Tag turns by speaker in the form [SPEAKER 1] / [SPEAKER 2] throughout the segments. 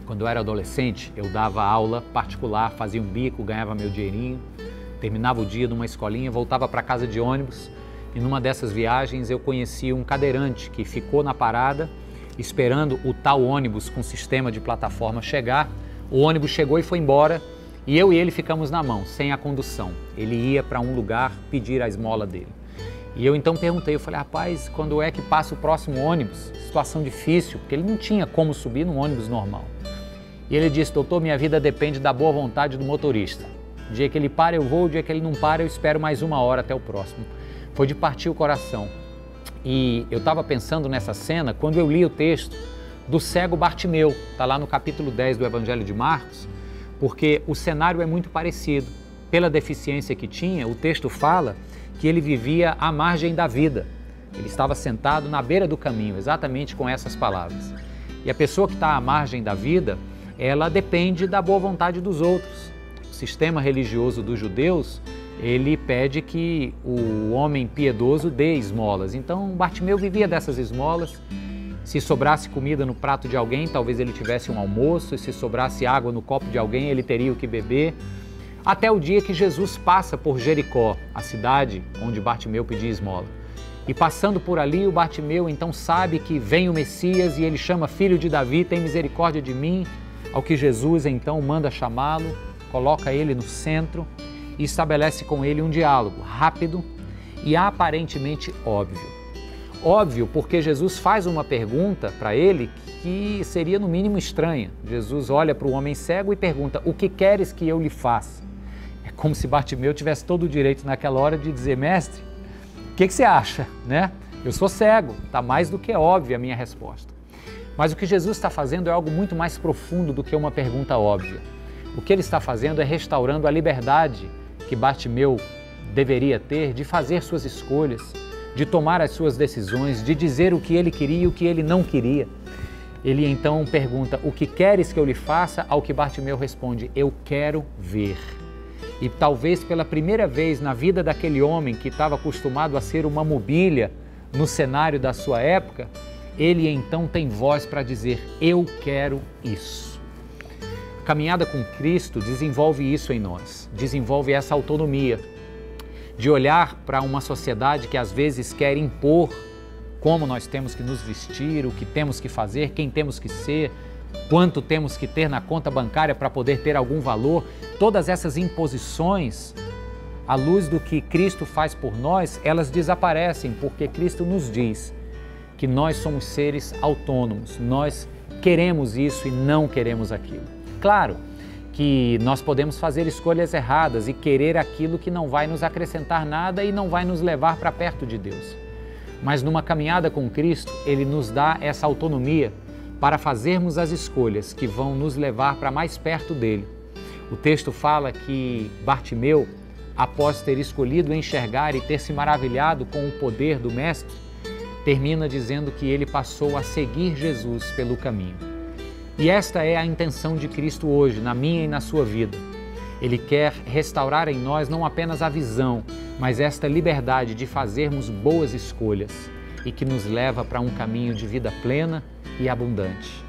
[SPEAKER 1] Quando eu era adolescente, eu dava aula particular, fazia um bico, ganhava meu dinheirinho, terminava o dia numa escolinha, voltava para casa de ônibus e numa dessas viagens eu conheci um cadeirante que ficou na parada esperando o tal ônibus com sistema de plataforma chegar. O ônibus chegou e foi embora e eu e ele ficamos na mão, sem a condução. Ele ia para um lugar pedir a esmola dele. E eu então perguntei, eu falei, rapaz, quando é que passa o próximo ônibus? Situação difícil, porque ele não tinha como subir num ônibus normal. E ele disse, doutor, minha vida depende da boa vontade do motorista. O dia que ele para eu vou, o dia que ele não para eu espero mais 1 hora até o próximo. Foi de partir o coração. E eu estava pensando nessa cena quando eu li o texto do cego Bartimeu, está lá no capítulo 10 do Evangelho de Marcos, porque o cenário é muito parecido. Pela deficiência que tinha, o texto fala que ele vivia à margem da vida. Ele estava sentado na beira do caminho, exatamente com essas palavras. E a pessoa que está à margem da vida, ela depende da boa vontade dos outros. O sistema religioso dos judeus, ele pede que o homem piedoso dê esmolas. Então, Bartimeu vivia dessas esmolas. Se sobrasse comida no prato de alguém, talvez ele tivesse um almoço. E se sobrasse água no copo de alguém, ele teria o que beber. Até o dia que Jesus passa por Jericó, a cidade onde Bartimeu pedia esmola. E passando por ali, o Bartimeu então sabe que vem o Messias e ele chama filho de Davi, tem misericórdia de mim. Ao que Jesus então manda chamá-lo, coloca ele no centro e estabelece com ele um diálogo rápido e aparentemente óbvio. Óbvio porque Jesus faz uma pergunta para ele que seria no mínimo estranha. Jesus olha para o homem cego e pergunta, o que queres que eu lhe faça? É como se Bartimeu tivesse todo o direito naquela hora de dizer, mestre, o que você acha? Né? Eu sou cego, está mais do que óbvia a minha resposta. Mas o que Jesus está fazendo é algo muito mais profundo do que uma pergunta óbvia. O que ele está fazendo é restaurando a liberdade que Bartimeu deveria ter de fazer suas escolhas, de tomar as suas decisões, de dizer o que ele queria e o que ele não queria. Ele então pergunta, o que queres que eu lhe faça? Ao que Bartimeu responde, eu quero ver. E talvez pela primeira vez na vida daquele homem que estava acostumado a ser uma mobília no cenário da sua época, ele então tem voz para dizer, eu quero isso. A caminhada com Cristo desenvolve isso em nós, desenvolve essa autonomia de olhar para uma sociedade que às vezes quer impor como nós temos que nos vestir, o que temos que fazer, quem temos que ser, quanto temos que ter na conta bancária para poder ter algum valor. Todas essas imposições, à luz do que Cristo faz por nós, elas desaparecem porque Cristo nos diz que nós somos seres autônomos, nós queremos isso e não queremos aquilo. Claro que nós podemos fazer escolhas erradas e querer aquilo que não vai nos acrescentar nada e não vai nos levar para perto de Deus. Mas numa caminhada com Cristo, Ele nos dá essa autonomia para fazermos as escolhas que vão nos levar para mais perto dEle. O texto fala que Bartimeu, após ter escolhido enxergar e ter se maravilhado com o poder do Mestre, termina dizendo que ele passou a seguir Jesus pelo caminho. E esta é a intenção de Cristo hoje, na minha e na sua vida. Ele quer restaurar em nós não apenas a visão, mas esta liberdade de fazermos boas escolhas e que nos leva para um caminho de vida plena e abundante.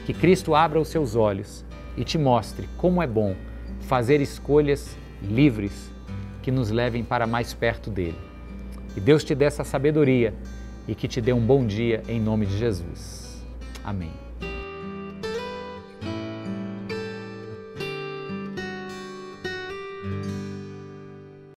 [SPEAKER 1] Que Cristo abra os seus olhos e te mostre como é bom fazer escolhas livres que nos levem para mais perto dele. Que Deus te dê essa sabedoria e que te dê um bom dia em nome de Jesus. Amém.